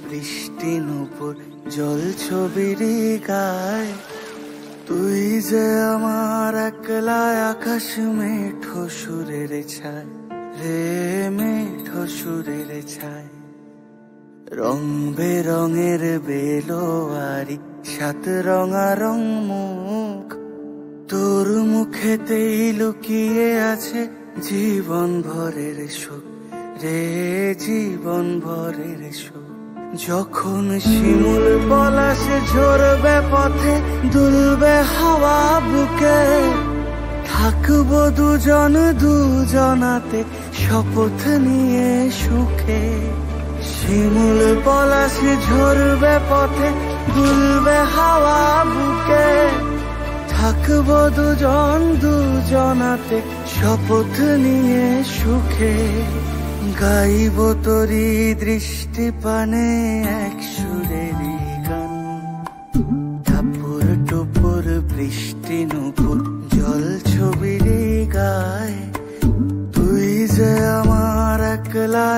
বৃষ্টি নুপুর জল ছবির গায়। তুই যে আমার একলা আকাশ মেঠো সুরের ছায় রে, মেঠো সুরের ছায়। রং বেরঙের বেলোয়ারি সাত রঙারং মুখ, তোর মুখেতেই লুকিয়ে আছে জীবন ভরের সুখ রে, জীবন ভরের সুখ। যখন শিমুল পলাশে ঝরবে পথে দুলবে হাওয়া বুকে, থাকবো দুজন দুজনাতে শপথ নিয়ে সুখে। শিমুল পলাশে ঝরবে পথে দুলবে হাওয়া বুকে, থাকবো দুজন দুজনাতে শপথ নিয়ে সুখে। গাইব তোরি দৃষ্টি পানে এক সুরেরই গান। টাপুর টুপুর বৃষ্টি নুপুর জল ছবির গায়। তুই যে আমার একলা